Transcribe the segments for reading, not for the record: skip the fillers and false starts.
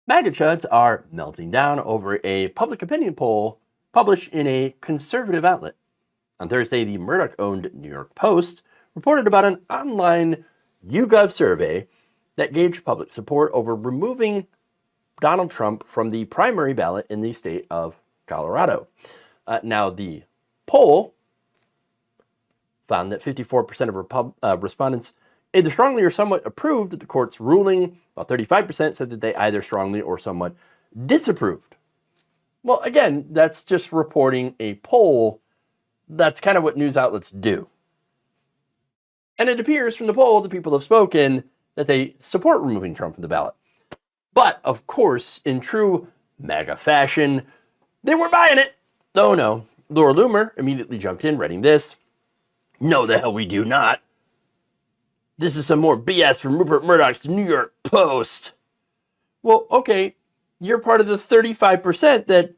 MAGA chuds are melting down over a public opinion poll published in a conservative outlet. On Thursday, the Murdoch-owned New York Post reported about an online YouGov survey that gauged public support over removing Donald Trump from the primary ballot in the state of Colorado. Now, the poll found that 54% of respondents either strongly or somewhat approved of the court's ruling, while 35% said that they either strongly or somewhat disapproved. Well, again, that's just reporting a poll. That's kind of what news outlets do. And it appears from the poll that people have spoken that they support removing Trump from the ballot. But, of course, in true MAGA fashion, they weren't buying it. Oh no. Laura Loomer immediately jumped in, writing this. No, the hell we do not. This is some more BS from Rupert Murdoch's New York Post. Well, okay, you're part of the 35% that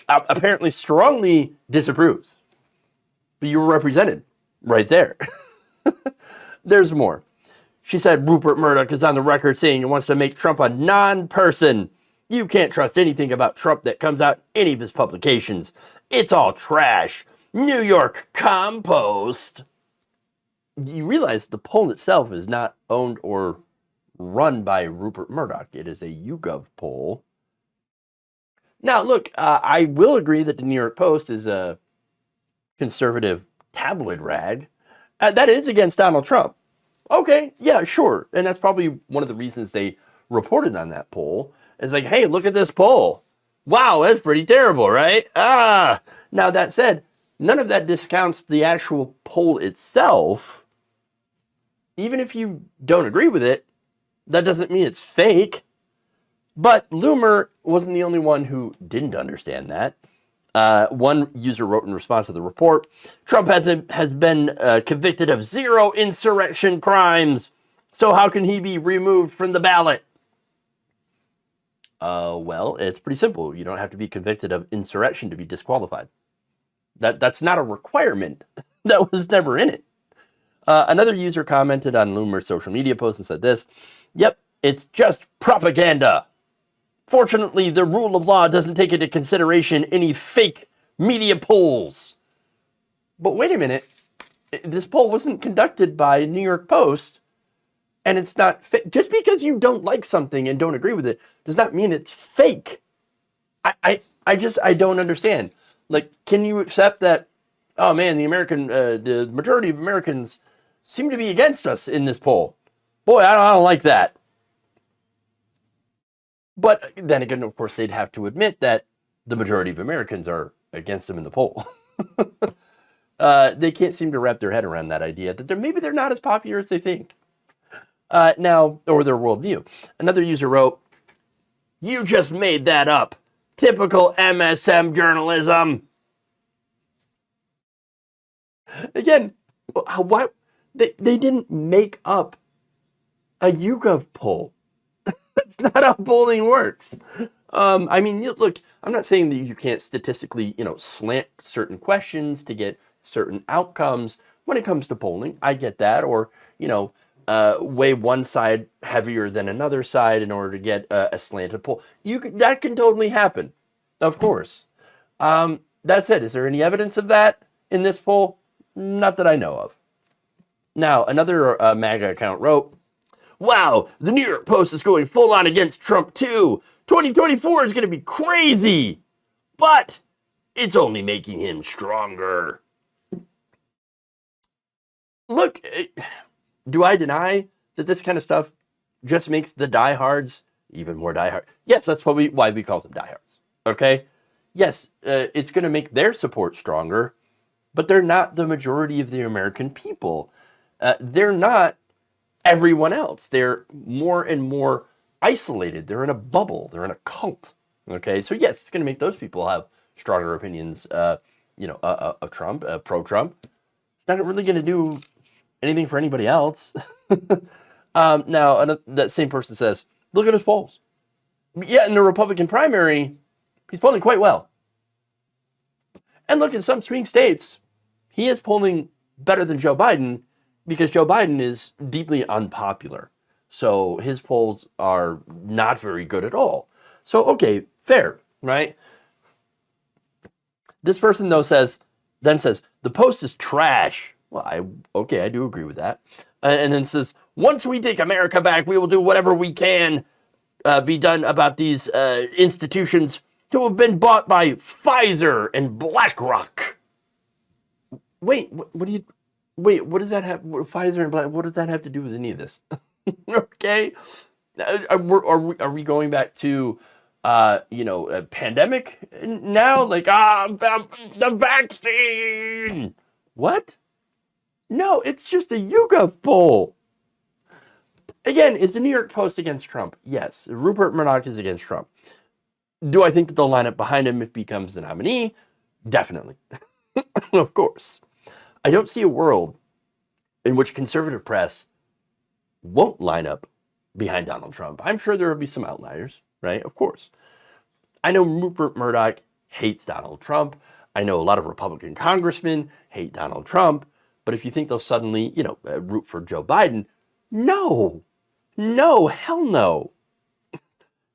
apparently strongly disapproves. But you were represented right there. There's more. She said Rupert Murdoch is on the record saying he wants to make Trump a non-person. You can't trust anything about Trump that comes out in any of his publications. It's all trash. New York Compost. You realize the poll itself is not owned or run by Rupert Murdoch. It is a YouGov poll. Now, look, I will agree that the New York Post is a conservative tabloid rag. That is against Donald Trump. Okay, yeah, sure. And that's probably one of the reasons they reported on that poll. It's like, hey, look at this poll. Wow, that's pretty terrible, right? Now that said, none of that discounts the actual poll itself. Even if you don't agree with it, that doesn't mean it's fake. But Loomer wasn't the only one who didn't understand that. One user wrote in response to the report, Trump has been convicted of 0 insurrection crimes, so how can he be removed from the ballot? Well, it's pretty simple. You don't have to be convicted of insurrection to be disqualified. That's not a requirement. That was never in it. Another user commented on Loomer's social media post and said this, yep, it's just propaganda. Fortunately, the rule of law doesn't take into consideration any fake media polls. But wait a minute, this poll wasn't conducted by New York Post, and it's not fake. Just because you don't like something and don't agree with it does not mean it's fake. I don't understand. Like, can you accept that, oh man, the majority of Americans seem to be against us in this poll? Boy, I don't like that. But then again, of course, they'd have to admit that the majority of Americans are against him in the poll. They can't seem to wrap their head around that idea that maybe they're not as popular as they think. Now, or their worldview. Another user wrote, you just made that up. Typical MSM journalism. Again, what? They didn't make up a YouGov poll. That's not how polling works. I mean, look, I'm not saying that you can't statistically, slant certain questions to get certain outcomes when it comes to polling. I get that. Or, weigh one side heavier than another side in order to get a slanted poll. That can totally happen, of course. That said, is there any evidence of that in this poll? Not that I know of. Now, another MAGA account wrote, wow, the New York Post is going full on against Trump too. 2024 is going to be crazy, but it's only making him stronger. Look, do I deny that this kind of stuff just makes the diehards even more diehard? Yes, that's why we call them diehards, okay? Yes, it's going to make their support stronger, but they're not the majority of the American people. They're not everyone else. They're more and more isolated. They're in a bubble. They're in a cult. Okay, so yes, it's going to make those people have stronger opinions, of Trump, pro-Trump. It's not really going to do anything for anybody else. Now, that same person says, look at his polls. Yeah, in the Republican primary, he's polling quite well. And look, in some swing states, he is polling better than Joe Biden, because Joe Biden is deeply unpopular. So his polls are not very good at all. So, okay, fair, right? This person, though, says, the Post is trash. Well, I do agree with that. And then says, once we take America back, we will do whatever we can be done about these institutions who have been bought by Pfizer and BlackRock. Wait, what do you... Wait, what does that have... Pfizer and BlackRock, what does that have to do with any of this? Okay? Are we going back to... a pandemic now? Like, the vaccine! What? No, it's just a YouGov poll. Again, is the New York Post against Trump? Yes. Rupert Murdoch is against Trump. Do I think that they'll line up behind him if he becomes the nominee? Definitely. Of course. I don't see a world in which conservative press won't line up behind Donald Trump. I'm sure there will be some outliers, right? Of course. I know Rupert Murdoch hates Donald Trump. I know a lot of Republican congressmen hate Donald Trump. But if you think they'll suddenly, root for Joe Biden, no, hell no.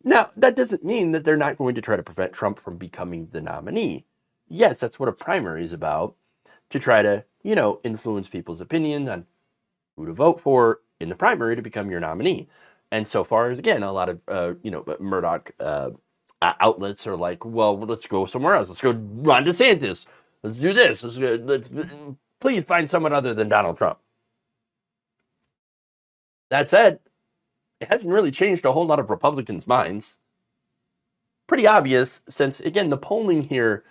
Now, that doesn't mean that they're not going to try to prevent Trump from becoming the nominee. Yes, that's what a primary is about, to try to, influence people's opinion on who to vote for in the primary to become your nominee. And so far as, again, a lot of, Murdoch outlets are like, well, let's go somewhere else. Let's go Ron DeSantis. Let's do this. Let's please find someone other than Donald Trump. That said, it hasn't really changed a whole lot of Republicans' minds. Pretty obvious, since, again, the polling here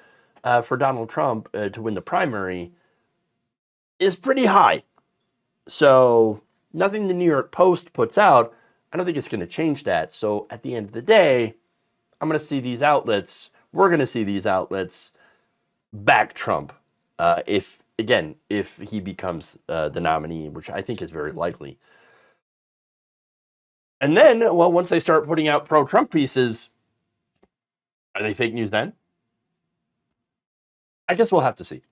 for Donald Trump to win the primary is pretty high. So nothing the New York Post puts out, I don't think it's going to change that. So at the end of the day, we're going to see these outlets back Trump if he becomes the nominee, which I think is very likely. And then, well, once they start putting out pro-Trump pieces, are they fake news then? I guess we'll have to see.